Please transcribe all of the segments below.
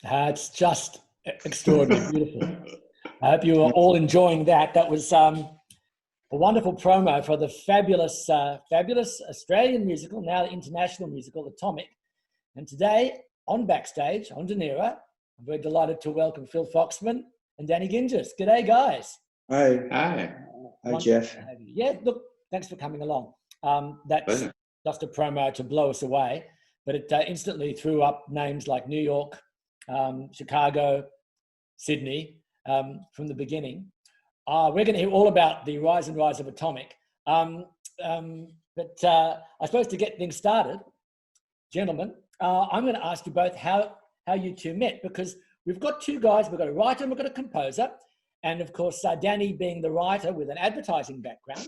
It's just extraordinary, beautiful. I hope you are all enjoying that. That was a wonderful promo for the fabulous Australian musical, now the international musical, Atomic. And today, on Backstage, on Dunera, I'm very delighted to welcome Phil Foxman and Danny Ginges. G'day, guys. Hi. Hi. Hi, Jeff. Yeah, look, thanks for coming along. That's just a promo to blow us away, but it instantly threw up names like New York, Chicago, Sydney from the beginning. We're going to hear all about the rise and rise of Atomic. But I suppose to get things started, gentlemen, I'm going to ask you both how you two met, because we've got two guys. We've got a writer and we've got a composer. And of course, Danny being the writer with an advertising background.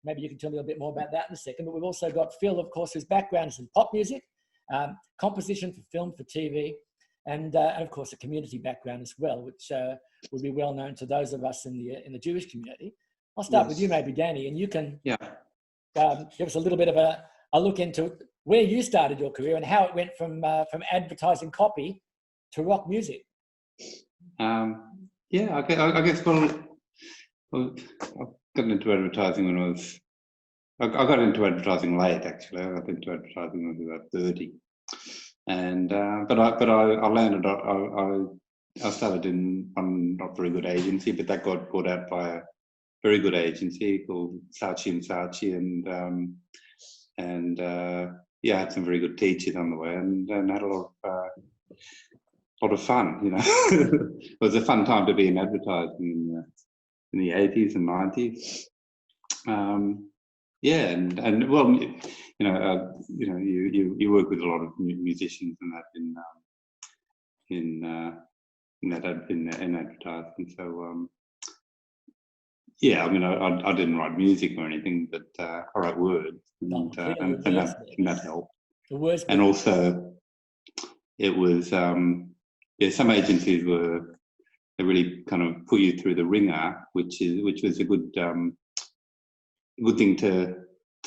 Maybe you can tell me a bit more about that in a second. But we've also got Phil, of course, whose background is in pop music, composition for film, for TV, and of course, a community background as well, which would be well known to those of us in the Jewish community. I'll start with you, maybe, Danny, and you can give us a little bit of a look into where you started your career and how it went from advertising copy to rock music. I guess I got into advertising when I got into advertising late, actually. I got into advertising when I was about 30. And but I landed. I started in one not very good agency, but that got bought out by a very good agency called Saatchi and Saatchi, and I had some very good teachers on the way, and had a lot of fun. You know, it was a fun time to be in advertising in the 80s and 90s. And well, you work with a lot of musicians and that in advertising. So I didn't write music or anything, but I write words, and that helped. The words, and also it was some agencies they really kind of put you through the ringer, which was a good thing to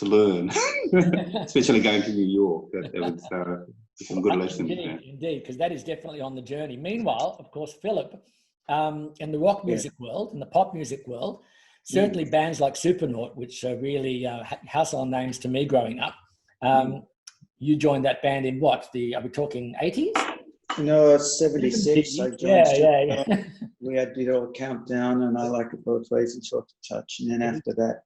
learn, especially going to New York. There was some good lessons there. Indeed, because that is definitely on the journey. Meanwhile, of course, Philip, in the rock music world, in the pop music world, certainly bands like Supernaut, which are really household names to me growing up. You joined that band in what? Are we talking 80s? No, 76. I joined. We did a countdown, and I Like It Both Ways and Short to Touch. And then after that,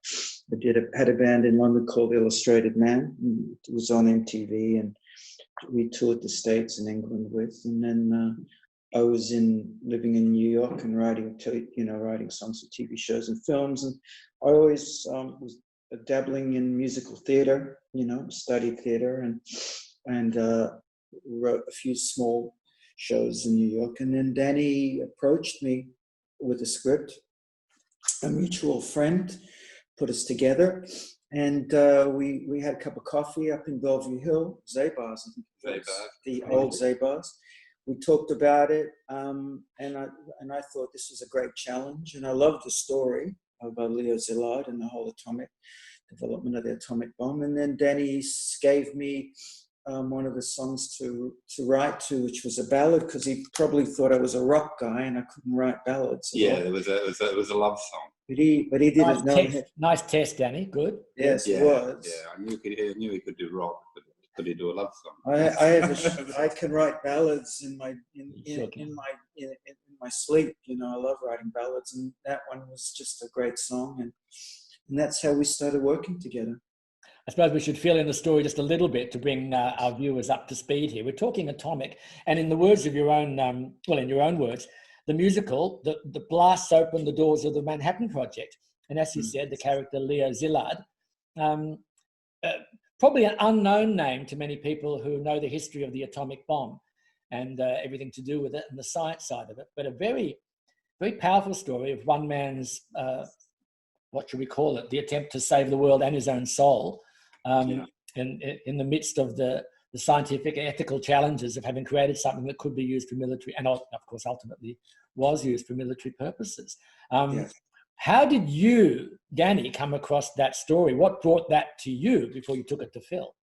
I had a band in London called Illustrated Man. It was on MTV, and we toured the States and England with. And then I was living in New York and writing songs for TV shows and films. And I always was dabbling in musical theater. Studied theater and wrote a few small shows in New York. And then Danny approached me with a script. A mutual friend put us together, and we had a cup of coffee up in Bellevue Hill, Zabar's, I think it was, the old Zabar's. We talked about it, and I thought this was a great challenge, and I loved the story of Leo Szilard and the whole development of the atomic bomb. And then Danny gave me one of the songs to write to, which was a ballad, because he probably thought I was a rock guy and I couldn't write ballads. It was a love song. But he didn't know. Nice test, Danny. Good. Yes, it was. Yeah, I knew he could do rock, but could he do a love song? I can write ballads in my sleep. I love writing ballads, and that one was just a great song, and that's how we started working together. I suppose we should fill in the story just a little bit to bring our viewers up to speed here. We're talking Atomic, and in the words of your own, in your own words, the musical that blasts open the doors of the Manhattan Project. And as you said, the character Leo Szilard, probably an unknown name to many people who know the history of the atomic bomb and everything to do with it and the science side of it, but a very, very powerful story of one man's, what should we call it, the attempt to save the world and his own soul. In the midst of the scientific and ethical challenges of having created something that could be used for military, and of course ultimately was used for military purposes. How did you, Danny, come across that story? What brought that to you before you took it to Phil?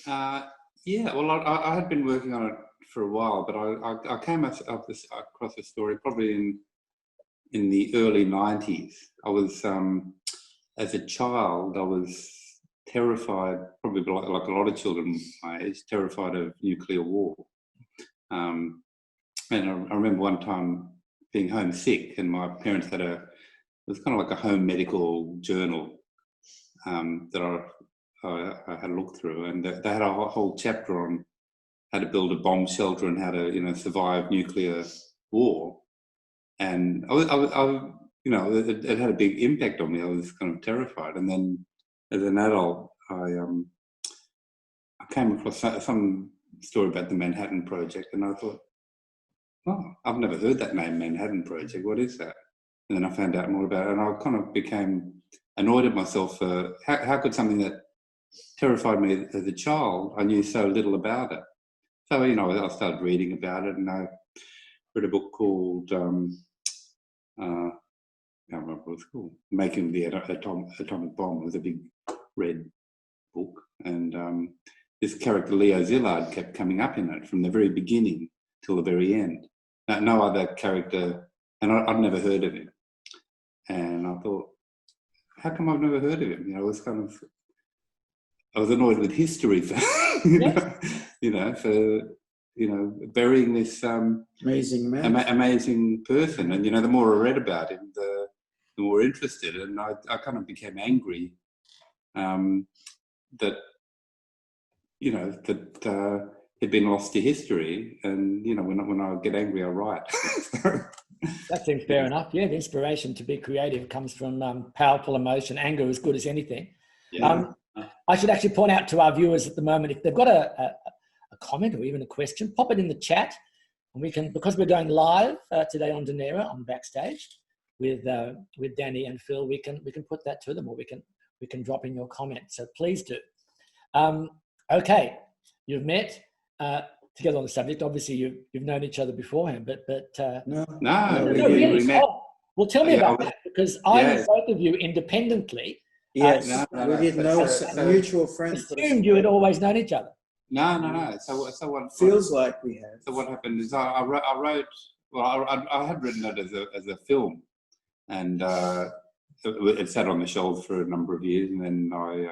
I had been working on it for a while, but I came across this story probably in the early 90s. I was, as a child, I was terrified, probably like a lot of children my age, terrified of nuclear war. And I remember one time being homesick, and my parents had it was kind of like a home medical journal that I had looked through, and they had a whole chapter on how to build a bomb shelter and how to, survive nuclear war. And it had a big impact on me. I was kind of terrified. And then as an adult, I came across some story about the Manhattan Project, and I thought, oh, I've never heard that name, Manhattan Project. What is that? And then I found out more about it, and I kind of became annoyed at myself for how could something that terrified me as a child, I knew so little about it. So, I started reading about it, and I read a book called, I can't remember what it's called, Making the Atomic Bomb. It was a big red book. And this character, Leo Szilard, kept coming up in it from the very beginning till the very end. No other character, and I'd never heard of him. And I thought, how come I've never heard of him? I was annoyed with history for, burying this amazing man, amazing person. And the more I read about him, the more interested. And I kind of became angry that he'd been lost to history. And when I get angry, I write. That seems fair enough. Yeah, the inspiration to be creative comes from powerful emotion. Anger is good as anything. Yeah. I should actually point out to our viewers at the moment, if they've got a comment or even a question, pop it in the chat, and we can, because we're going live today on Dunera on Backstage with Danny and Phil, we can put that to them, or we can drop in your comments. So please do. Okay, you've met together on the subject. Obviously, you've known each other beforehand, but no, really. we met. Oh, well, tell me about that, because I knew both of you independently. Yes, we didn't know mutual friends. Assumed you had always known each other. No. So what feels like we have. So what happened is I wrote. Well, I had written it as a film, and it sat on the shelf for a number of years, and then I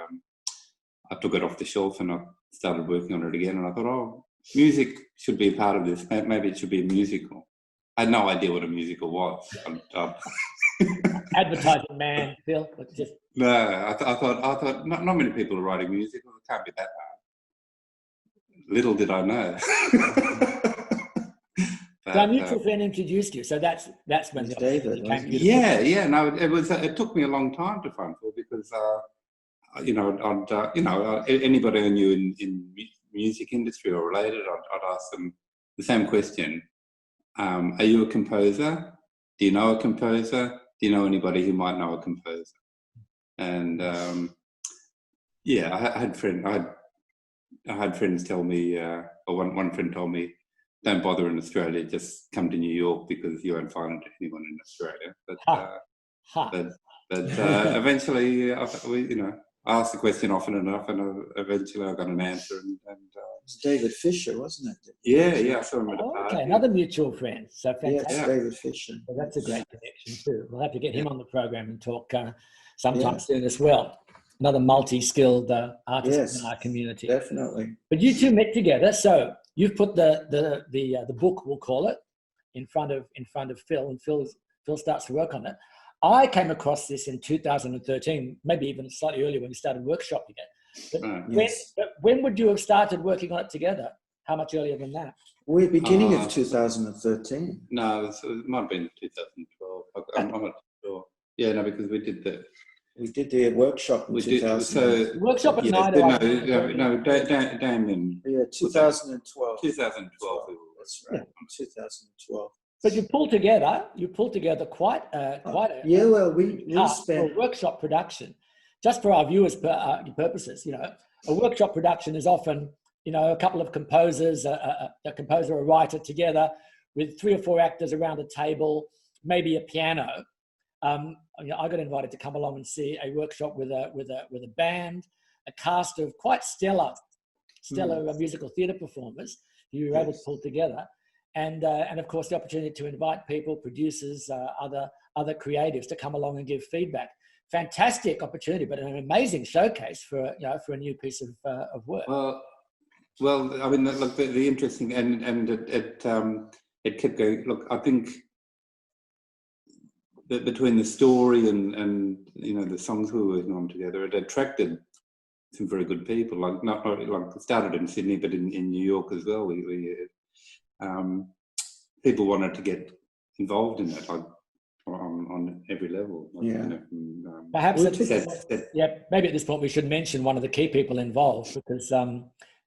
took it off the shelf and I started working on it again. And I thought, oh, music should be a part of this. Maybe it should be a musical. I had no idea what a musical was. Advertising man, Phil. No, I thought not many people are writing music. Well, it can't be that hard. Little did I know. So our mutual friend introduced you. So that's when David came. Yeah. No, it took me a long time to find Phil because anybody I knew in music industry or related, I'd ask them the same question. Are you a composer? Do you know a composer? Do you know anybody who might know a composer? And I had friends tell me, or one friend told me, don't bother in Australia, just come to New York because you won't find anyone in Australia. But eventually, I asked the question often enough, and eventually I got an answer. And it's David Fisher, wasn't it? Yeah, I saw him at a party. Okay, another mutual friend. So fantastic. Yes, David Fisher. So that's a great connection too. We'll have to get him on the program and talk sometime soon as well. Another multi-skilled artist in our community. Definitely. But you two met together, so you've put the book, we'll call it, in front of Phil, and Phil starts to work on it. I came across this in 2013, maybe even slightly earlier when we started workshop together. But when would you have started working on it together? How much earlier than that? We're beginning of 2013. No, it might have been 2012. I'm not sure. Yeah, no, because we did the workshop in 2000. Workshop at night. No, Damien. Yeah, 2012. 2012. That's right. 2012. But you pulled together quite a we spent workshop production. Just for our viewers' purposes, a workshop production is often, a couple of composers, a composer, a writer together with 3 or 4 actors around a table, maybe a piano. I got invited to come along and see a workshop with a band, a cast of quite stellar musical theatre performers. you were able to pull together. And of course, the opportunity to invite people, producers, other creatives to come along and give feedback. Fantastic opportunity, but an amazing showcase for a new piece of work. Well, I mean, look, the interesting and it kept going. Look, I think that between the story and the songs we were working on together, it attracted some very good people. Like it started in Sydney, but in New York as well. People wanted to get involved in that, like on every level. Like, Perhaps maybe at this point we should mention one of the key people involved, because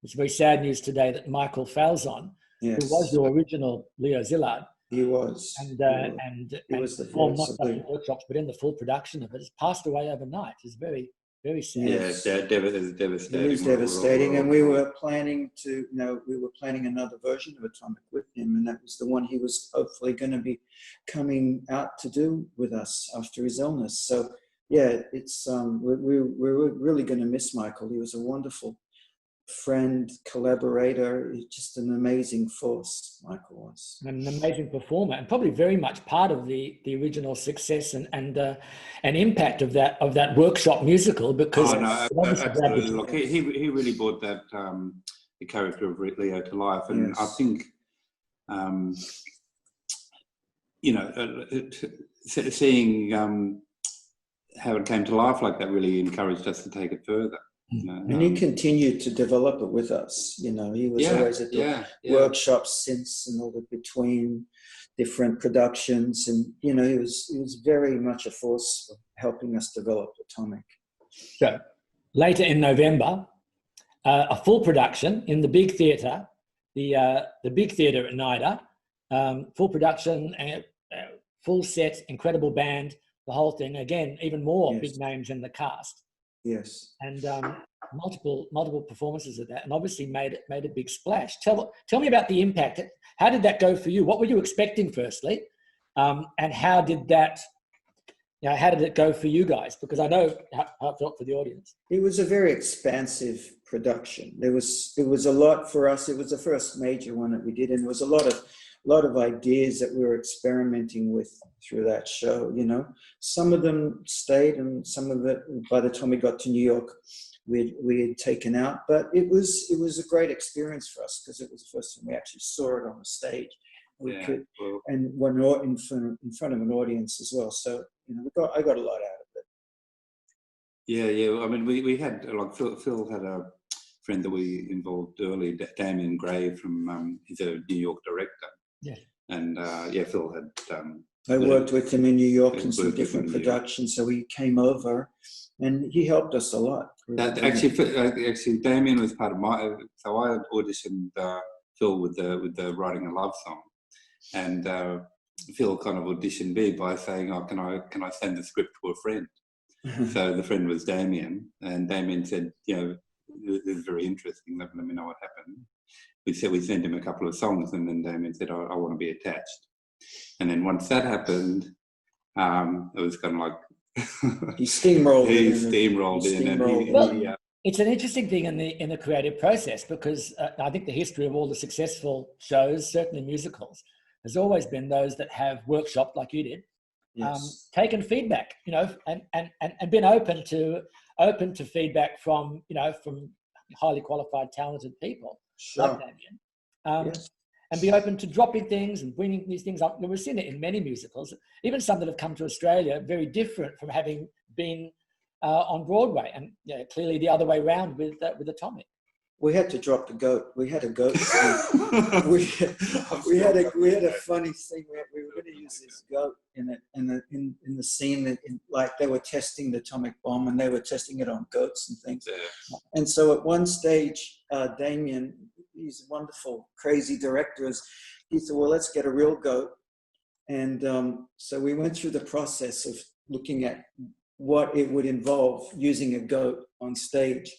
it's very sad news today that Michael Falzon, who was your original Leo Szilard, he was, and was the performed not just in workshops but in the full production of it, has passed away overnight. It's very, very sad. Yes, devastating. It was devastating, and we were planning another version of Atomic with him, and that was the one he was hopefully going to be coming out to do with us after his illness. So yeah, it's we're really going to miss Michael. He was a wonderful friend, collaborator, just an amazing force. Michael was an amazing performer, and probably very much part of the original success and impact of that workshop musical, because absolutely. Look, he really brought that the character of Leo to life, and I think seeing how it came to life like that really encouraged us to take it further. And he continued to develop it with us. He was always at the workshops since and all the between different productions, and he was very much a force for helping us develop Atomic. So later in November, a full production in the big theatre, the big theatre at NIDA, full production, full set, incredible band, the whole thing. Again, even more big names in the cast. Yes, and multiple performances of that, and obviously made a big splash. Tell me about the impact. How did that go for you? What were you expecting, firstly, and how did it go for you guys? Because I know how it felt for the audience. It was a very expansive production. It was a lot for us. It was the first major one that we did, and there was a lot of ideas that we were experimenting with through that show. Some of them stayed, and some of it, by the time we got to New York, we had taken out. But it was a great experience for us, because it was the first time we actually saw it on the stage. And when in front of an audience as well. So I got a lot out of it. Yeah. I mean, we had, like, Phil had a friend that we involved early, Damien Gray from he's a New York director. Yeah. And Phil had. I worked with him in New York in some different productions, so he came over, and he helped us a lot. Actually, Damien was part of my. So I auditioned Phil with the writing a love song, and Phil kind of auditioned me by saying, "Oh, can I send the script to a friend?" So the friend was Damien, and Damien said, "This is very interesting. Let me know what happened." We sent him a couple of songs, and then Damien said, I want to be attached. And then once that happened, it was kind of like he steamrolled in. It's an interesting thing in the creative process, because I think the history of all the successful shows, certainly musicals, has always been those that have workshopped like you did, taken feedback, and been open to feedback from highly qualified, talented people. Sure. Like Damien. And be open to dropping things and bringing these things up. We've seen it in many musicals, even some that have come to Australia, very different from having been on Broadway, and clearly the other way around with Atomic. We had to drop the goat. We had a goat. we had a funny thing. We were going to use this goat in the scene, like they were testing the atomic bomb, and they were testing it on goats and things. Yeah. And so at one stage, Damien, he's a wonderful, crazy director, he thought, well, let's get a real goat. And so we went through the process of looking at what it would involve using a goat on stage.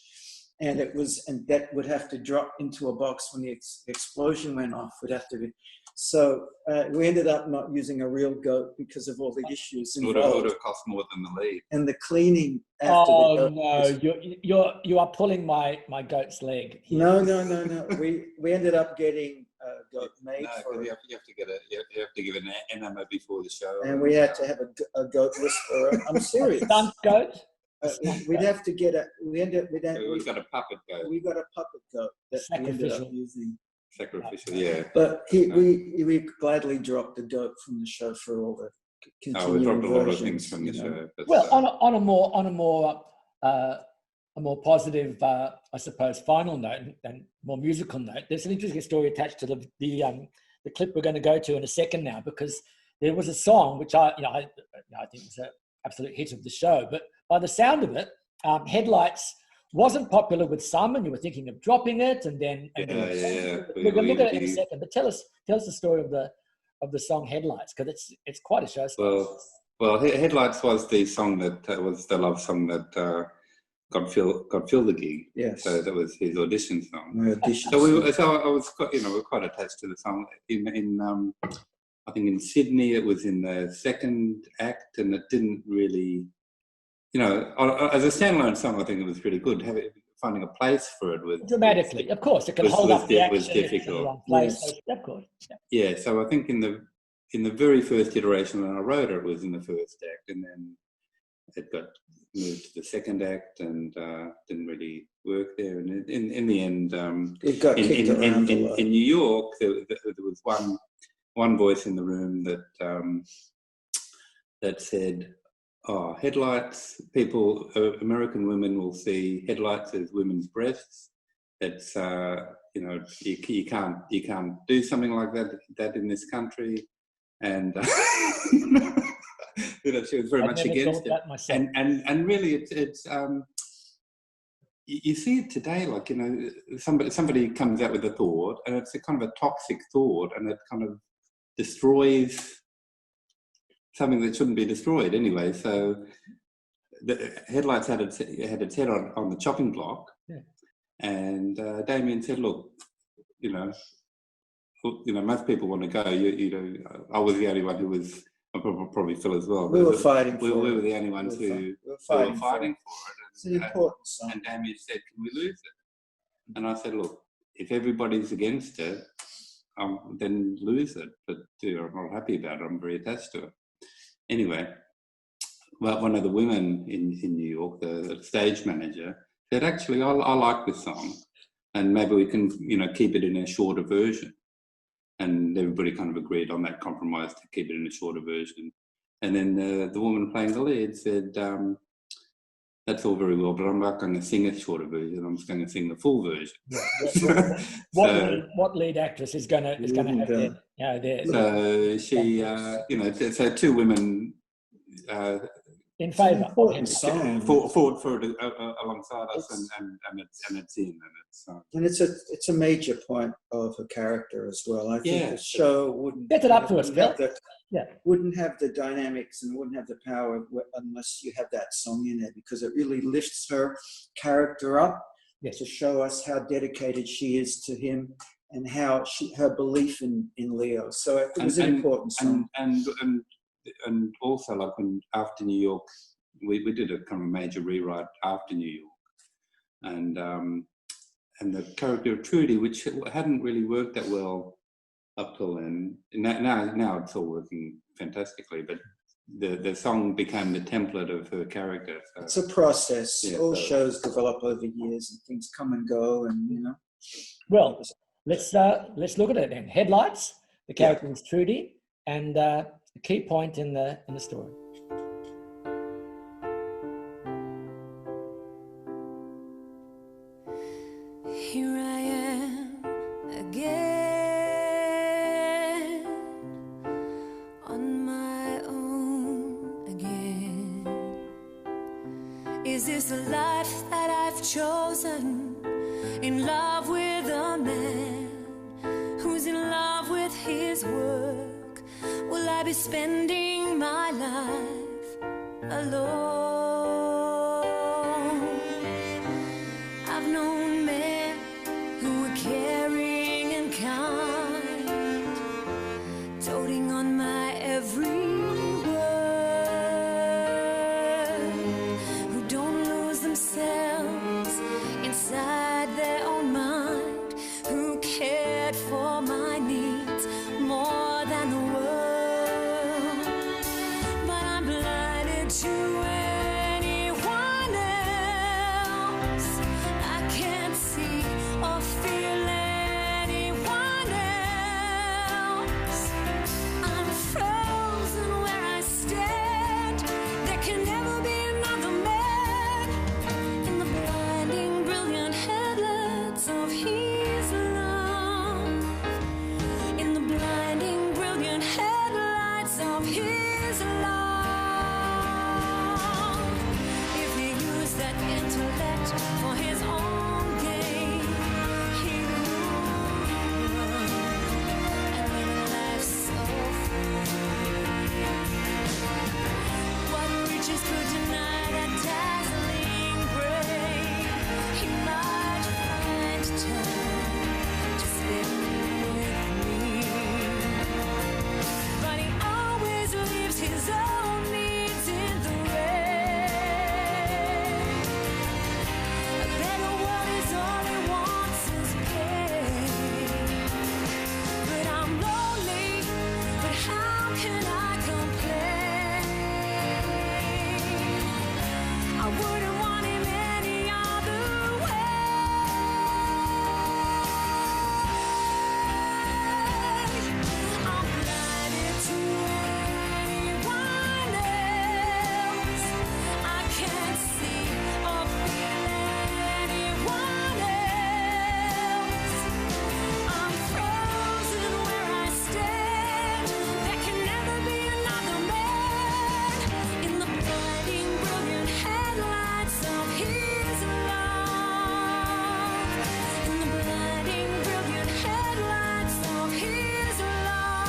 and that would have to drop into a box when the explosion went off. Would have to be. So we ended up not using a real goat because of all the issues involved. It would have cost more than the lead. And the cleaning after the goat. No, you are pulling my goat's leg here. No. We ended up getting a goat made for you have to get you have to give an enema before the show. And we had to have a goat whisperer. I'm serious. Stunt goat? We'd have to get we got a puppet goat. We got a puppet goat that we ended up using. Sacrificial, yeah. But we gladly dropped the goat from the show for all the continuing we dropped a lot of versions, things from the show. But, well, on a more positive, I suppose, final note and more musical note, there's an interesting story attached to the clip we're going to go to in a second now, because there was a song which I think was an absolute hit of the show, but by the sound of it, Headlights wasn't popular with some, and you were thinking of dropping it, and then we're going to look at it in a second. But tell us the story of the song Headlights, because it's quite a showstopper. Well, Headlights was the song that was the love song that got Phil the gig. Yes. So that was his audition song. My audition. So I was quite, we're quite attached to the song. In I think in Sydney it was in the second act, and it didn't really. As a standalone song, I think it was pretty good. Finding a place for it was dramatically, of course, it can hold up the action. Was difficult. Yes. Of course. Yeah. So I think in the very first iteration when I wrote it was in the first act, and then it got moved to the second act and didn't really work there. And in the end, it got kicked around a lot. In New York, there was one voice in the room that said, "Oh, headlights, people, American women will see headlights as women's breasts. It's, you can't do something like that in this country." And, she was very much against it. And really, it's you see it today, like, somebody comes out with a thought, and it's a kind of a toxic thought, and it kind of destroys something that shouldn't be destroyed anyway. So the Headlights had its head on the chopping block, and Damien said, "Look, most people want to go. I was the only one who was, probably Phil as well. We were fighting. We were the only ones who were fighting for it. It's an important song. And Damien said, "Can we lose it?" And I said, "Look, if everybody's against it, then lose it. But I'm not happy about it. I'm very attached to it." Anyway, well, one of the women in New York, the stage manager, said, "Actually, I like this song, and maybe we can, keep it in a shorter version." And everybody kind of agreed on that compromise to keep it in a shorter version. And then the woman playing the lead said, "That's all very well, but I'm not going to sing a shorter version. I'm just going to sing the full version." What lead actress is going to have their? So she, so two women in favour, fought for it alongside us, and it's in, and it's a major point of her character as well. I think the show wouldn't get it up to us, Bill. Wouldn't have the dynamics and wouldn't have the power unless you have that song in it, because it really lifts her character up to show us how dedicated she is to him and how her belief in Leo. So it was an important song. And also, like, after New York, we did a kind of major rewrite after New York, and the character of Trudy, which hadn't really worked that well up till then. Now it's all working fantastically, but the song became the template of her character. So, it's a process. All shows develop over years, and things come and go, and Well, let's look at it then. Headlights. The character is Trudy, and the key point in the story. Here I am again, on my own again. Is this a life that I've chosen? In love with a man who's in love with his work? Will I be spending my life alone? I've known love. If he used that intellect for his own gain, he'd rule and live a life so free. What riches could deny that dazzling grace? He might find time to spend with me, but he always leaves his own needs in the rain. A better world is all he wants is pain. But I'm lonely, but how can I complain? I wouldn't want him any other way. I'm blinded to anyone else. I can't see or feel anyone else. I'm frozen where I stand. There can never be another man in the blinding, brilliant headlights of his love. In the blinding, brilliant headlights of his love.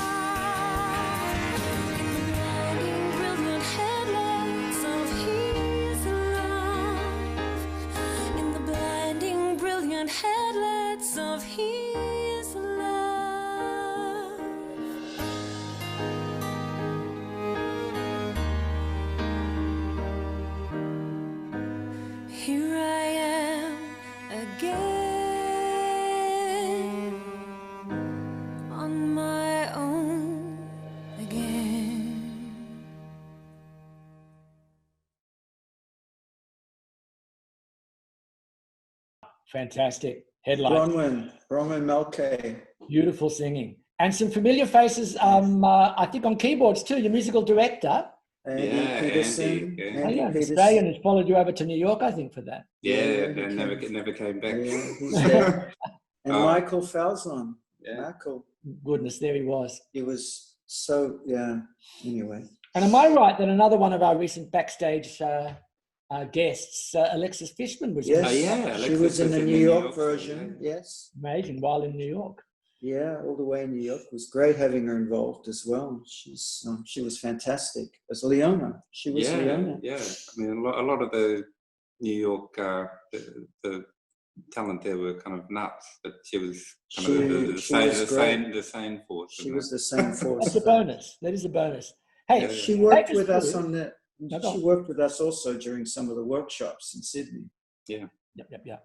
In the blinding, brilliant headlights of his love. In the blinding, brilliant headlights of his love. Here I am again, on my own again. Fantastic. Headlight. Bronwyn Mulcahy. Beautiful singing. And some familiar faces, I think, on keyboards too. Your musical director. Andy Peterson. Andy, yeah. Oh, yeah, Andy Peterson. Australian has followed you over to New York, I think, for that. Yeah, and never came back. Yeah, he's there. And Oh. Michael Falzon. Yeah. Michael. Goodness, there he was. He was so, yeah. Anyway. And am I right that another one of our recent Backstage guests, Alexis Fishman, was Yes. Oh, yeah, She Alexis was in was the in New the New York York version. yeah. Yes. amazing while in New York. Yeah, all the way in New York. It was great having her involved as well. She was fantastic as Leona. She was Leona. Yeah. I mean, a lot of the New York, the talent there were kind of nuts, but she was kind of the same force. She was the same force. That's a bonus. That is a bonus. Hey, Yeah. She worked take with us us through- on the. No, go She on. worked with us also during some of the workshops in Sydney. Yep.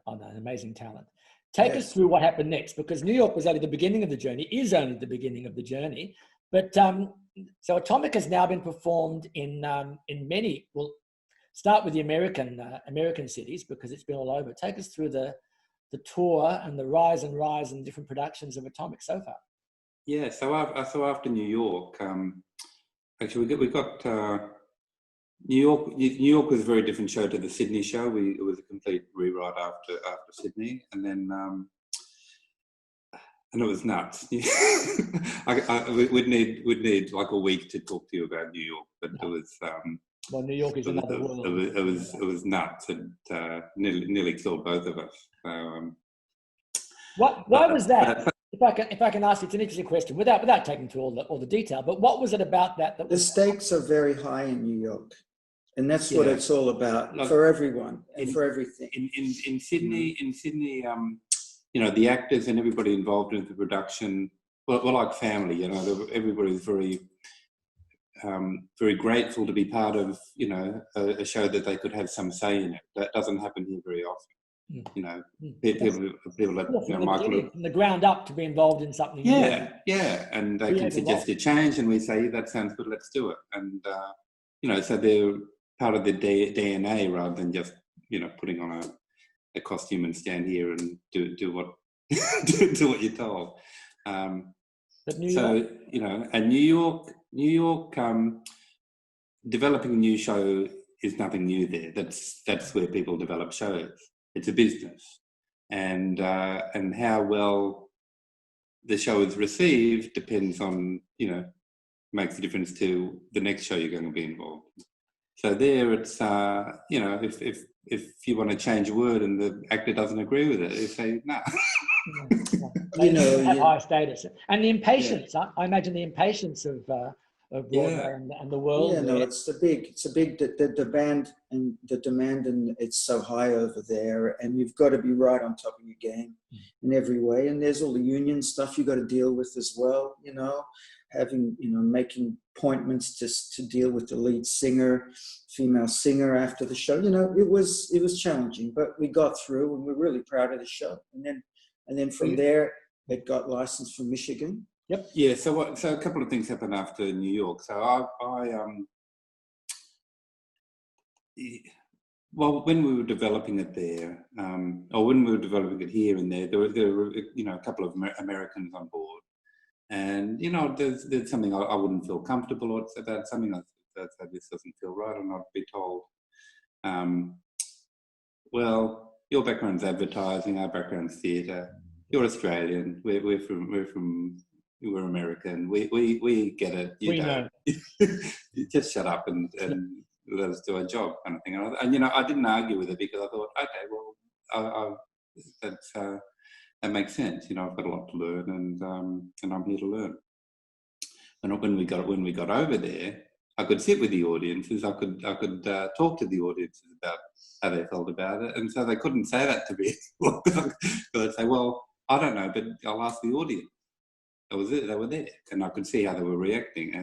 Oh, no, amazing talent. Take us Yes. through what happened next, because New York was only the beginning of the journey, is only the beginning of the journey. But so Atomic has now been performed in many. We'll start with the American cities because it's been all over. Take us through the tour and the rise and different productions of Atomic so far. Yeah. So after New York, actually we got New York. New York was a very different show to the Sydney show. It was a complete rewrite after Sydney, and then and it was nuts. We'd need like a week to talk to you about New York, but it was. Well, New York is another world. It was nuts and nearly killed both of us. So, Why was that? If I can ask, it's an interesting question without taking through all the detail. But what was it about that The was stakes are very high in New York, and that's what it's all about for everyone and for everything. In Sydney, you know, the actors and everybody involved in the production were like family. You know, everybody was very grateful to be part of, you know, a show that they could have some say in it. That doesn't happen here very often. You know, people that, you know, Michael, from the ground up to be involved in something. Yeah, and they can suggest a change, and we say that sounds good, let's do it. And you know, so they're part of the DNA rather than just, you know, putting on a costume and stand here and do what do what you're told. But New So York, you know, and New York, developing a new show is nothing new there. That's where people develop shows. It's a business, and how well the show is received depends on, you know, makes a difference to the next show you're going to be involved in. So there, it's if you want to change a word and the actor doesn't agree with it, you say no. Have high status and the impatience. I imagine the impatience of Broadway and the world. Yeah, no, it's a big the band and the demand, and it's so high over there, and you've got to be right on top of your game in every way. And there's all the union stuff you got to deal with as well. Making appointments to deal with the lead singer, female singer after the show. It was challenging, but we got through, and we're really proud of the show. And then from there, it got licensed from Michigan. Yep. Yeah. So a couple of things happened after New York. So when we were developing it there, or when we were developing it here and there were a couple of Americans on board. And, there's something I wouldn't feel comfortable about, something that this doesn't feel right, and I'd be told, well, your background's advertising, our background's theatre, you're Australian, we're American, we get it, you know. You just shut up and let us do our job, kind of thing. And I didn't argue with it because I thought, okay, well, that makes sense. I've got a lot to learn, and I'm here to learn. And when we got over there, I could sit with the audiences. I could talk to the audiences about how they felt about it, and so they couldn't say that to me. They'd say, "Well, I don't know, but I'll ask the audience." That was it. They were there, and I could see how they were reacting.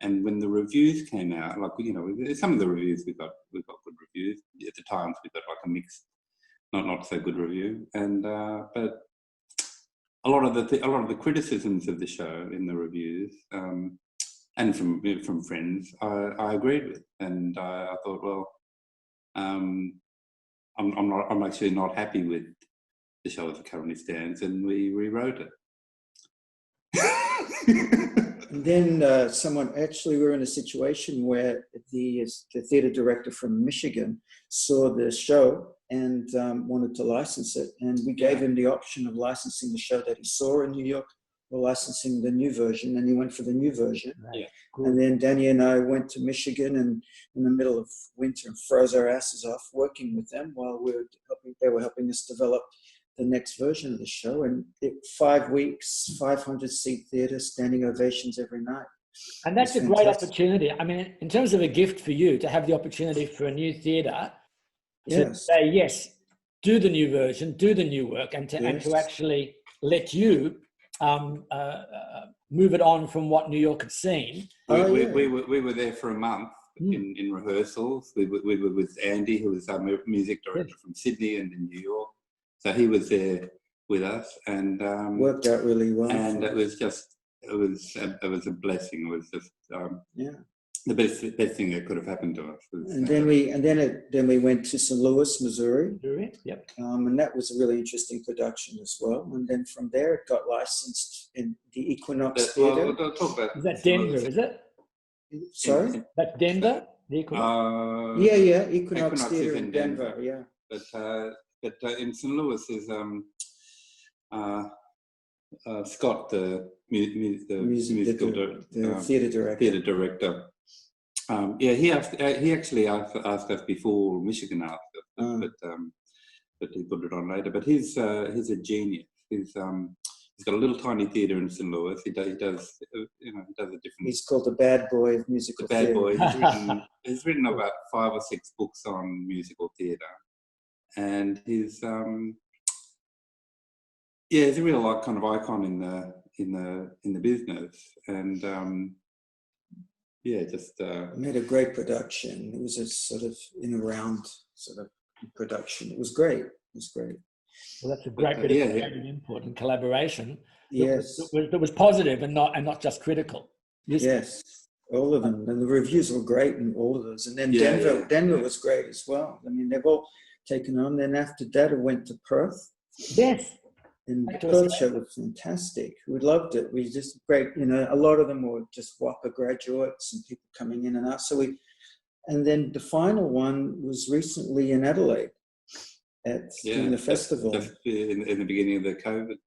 And when the reviews came out, some of the reviews we got good reviews. At the times we got like a mixed, not so good review, and but a lot of the criticisms of the show in the reviews, and from friends, I agreed with, and I thought, well, I'm actually not happy with the show as it currently stands, and we rewrote it. And then we were in a situation where the theatre director from Michigan saw the show and wanted to license it. And we gave him the option of licensing the show that he saw in New York or licensing the new version. And he went for the new version. Right. Cool. And then Danny and I went to Michigan and in the middle of winter and froze our asses off working with them while they were helping us develop the next version of the show. And 5 weeks, 500-seat theatre, standing ovations every night. And that's a great opportunity. I mean, in terms of a gift for you to have the opportunity for a new theatre to say, yes, do the new version, do the new work, and to actually let you move it on from what New York had seen. We were there for a month in rehearsals. We were with Andy, who was our music director from Sydney and in New York. So he was there with us, and worked out really well. And it was a blessing. It was just the best thing that could have happened to us. And then we went to St. Louis, Missouri. Yep. And that was a really interesting production as well. And then from there, it got licensed in the Equinox Theatre. We'll talk about. Is that Denver? Is it? Sorry. That's Denver. The Equinox. Equinox Theatre in Denver. Yeah. But in St. Louis is Scott, the theatre director. He actually asked us before Michigan asked us, but he put it on later. But he's a genius. He's got a little tiny theatre in St. Louis. He does a different. He's called the bad boy of musical theatre. The bad boy. He's written about 5 or 6 books on musical theatre. And he's he's a real kind of icon in the business, and made a great production. It was a sort of in around sort of production. It was great. Well, that's a great bit of creative input and collaboration. Yes, that was positive and not just critical. Yes, all of them, and the reviews were great in all of those. And then Denver was great as well. I mean, they've all taken on. Then after that, I went to Perth. Yes. And the Perth show was fantastic. We loved it. We just great. A lot of them were just Whopper graduates and people coming in and out. And then the final one was recently in Adelaide during the festival. Just in the beginning of the COVID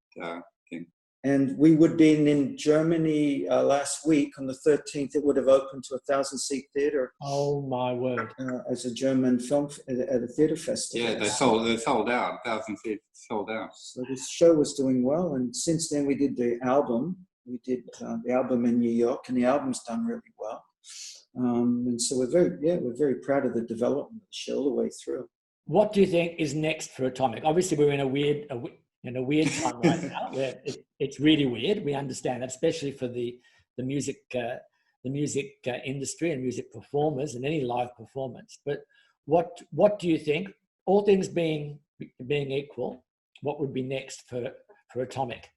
thing. And we would be in Germany last week on the 13th. It would have opened to a 1,000-seat theatre. Oh my word! As a German film at a theatre festival. Yeah, they sold out. 1,000 seats sold out. So this show was doing well, and since then we did the album. We did the album in New York, and the album's done really well. And so we're very proud of the development of the show all the way through. What do you think is next for Atomic? Obviously, we're in a weird time right now, where it's really weird. We understand that, especially for the music industry and music performers and any live performance. But what do you think, all things being equal, what would be next for Atomic?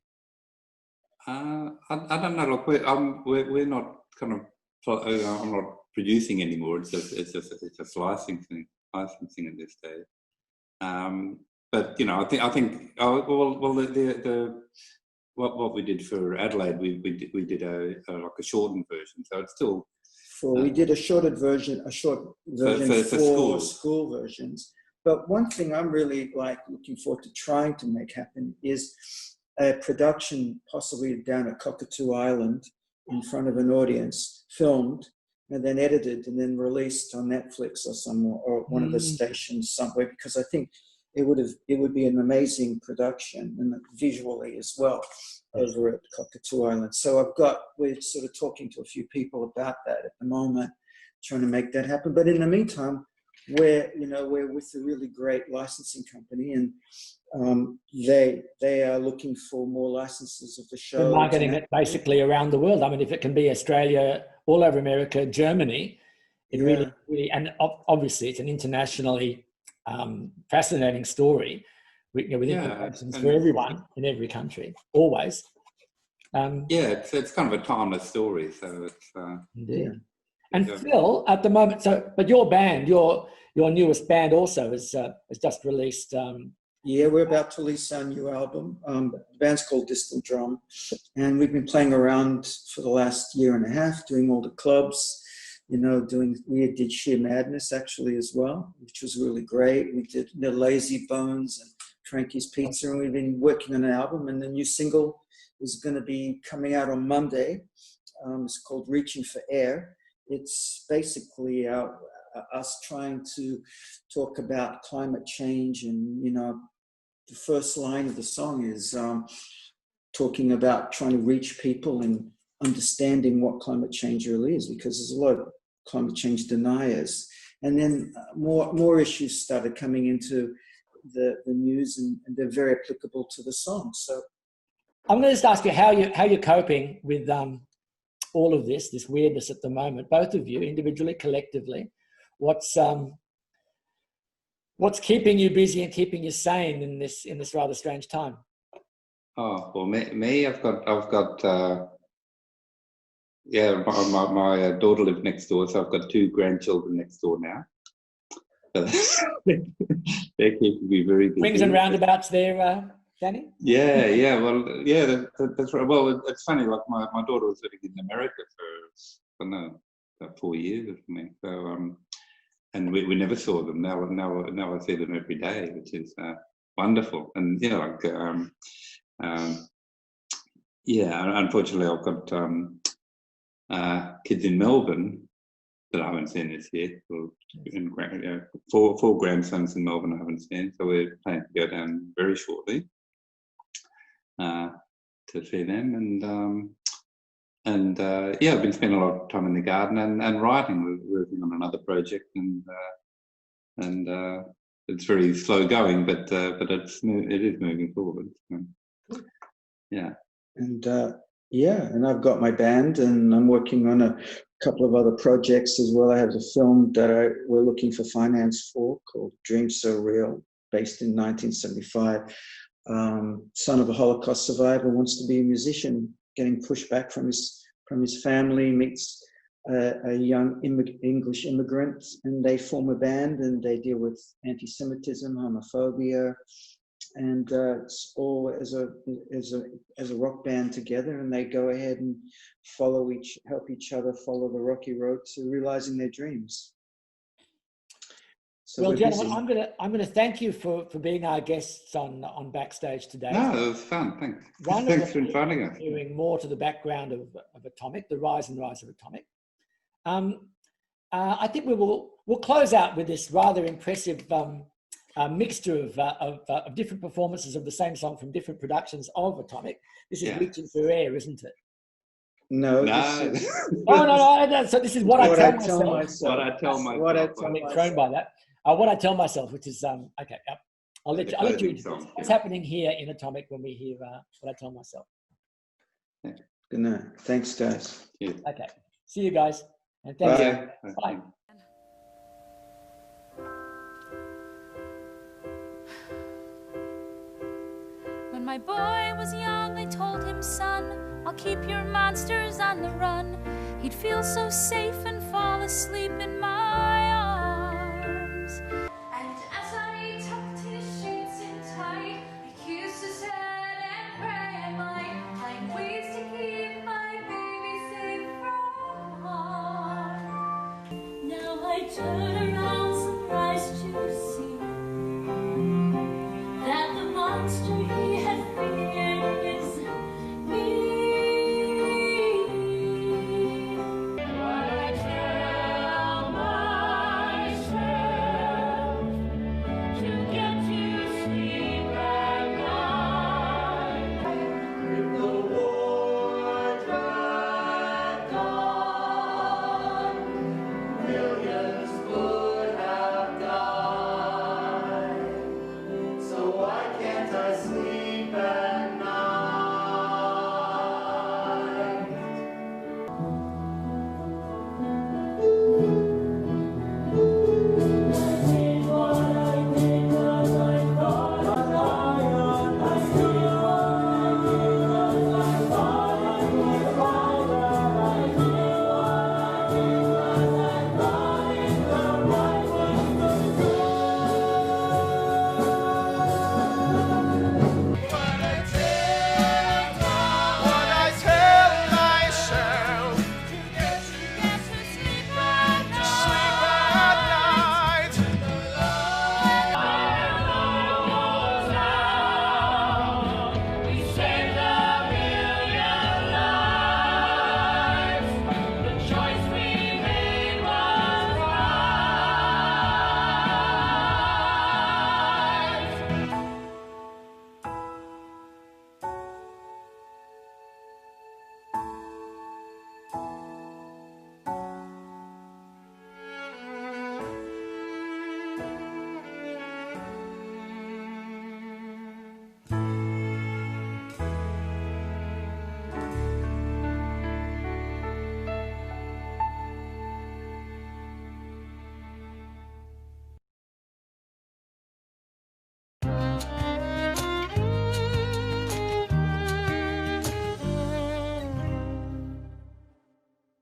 I don't know. Look, we're not kind of. I'm not producing anymore. It's just licensing at this stage. But you know, I think. What we did for Adelaide, we did a shortened version. So it's still. We did a short version for school versions. But one thing I'm really looking forward to trying to make happen is a production possibly down at Cockatoo Island in front of an audience, filmed and then edited and then released on Netflix or somewhere, or one of the stations somewhere, because I think it would be an amazing production, and visually as well, over at Cockatoo Island. So we're sort of talking to a few people about that at the moment, trying to make that happen. But in the meantime, we're with a really great licensing company, and they are looking for more licenses of the show. We're marketing it basically around the world. I mean, if it can be Australia, all over America, Germany, it really, and obviously it's an internationally fascinating story with implications for everyone in every country, always. It's kind of a timeless story. So it's indeed. And Phil, at the moment, but your band, your newest band also has just released. We're about to release our new album. The band's called Distant Drum, and we've been playing around for the last year and a half, doing all the clubs. We did Sheer Madness actually as well, which was really great. We did Lazy Bones and Frankie's Pizza, and we've been working on an album, and the new single is going to be coming out on Monday. It's called Reaching for Air. It's basically us trying to talk about climate change, and the first line of the song is talking about trying to reach people and understanding what climate change really is, because there's a lot of climate change deniers. And then more issues started coming into the news, and they're very applicable to the song. So I'm going to just ask you how you're coping with all of this weirdness at the moment, both of you, individually, collectively. What's keeping you busy and keeping you sane in this rather strange time? Oh well, me, I've got my daughter lives next door, so I've got 2 grandchildren next door now. So they're keeping me very busy. Swings and roundabouts there, Danny? That's right. Well, it's funny. Like my daughter was living in America for about 4 years or something. So and we never saw them. Now I see them every day, which is wonderful. And unfortunately, I've got kids in Melbourne that I haven't seen this year. Four grandsons in Melbourne I haven't seen, so we're planning to go down very shortly to see them. I've been spending a lot of time in the garden and writing. We're working on another project, and it's very slow going, but it is moving forward. And I've got my band, and I'm working on a couple of other projects as well. I have a film that we're looking for finance for, called Dreams So Real, based in 1975. Son of a Holocaust survivor, wants to be a musician, getting pushed back from his family, meets a young English immigrant, and they form a band, and they deal with anti-Semitism, homophobia, and it's all as a rock band together, and they go ahead and help each other follow the rocky road to realizing their dreams. So well, we're gentlemen, busy. I'm gonna thank you for being our guests on Backstage today. No, it was fun. Thanks. Wonderful Thanks for inviting us. hearing more to the background of Atomic, the rise and rise of Atomic. I think we'll close out with this rather impressive mixture of different performances of the same song from different productions of Atomic. This is Reaching for Air, isn't it? No. No. No. So this is what I tell myself. What I tell myself. What I tell I'm myself. thrown by that. What I tell myself, which is okay. Yep. I'll let you introduce what's happening here in Atomic when we hear what I tell myself. Good night. Thanks, guys. Yeah. Okay. See you guys. And thank you. Bye. When my boy was young, I told him, son, I'll keep your monsters on the run. He'd feel so safe and fall asleep in my arms. And as I tucked his sheets in tight, I kissed his head and prayed I'd find ways to keep my baby safe from harm. Now I turn around.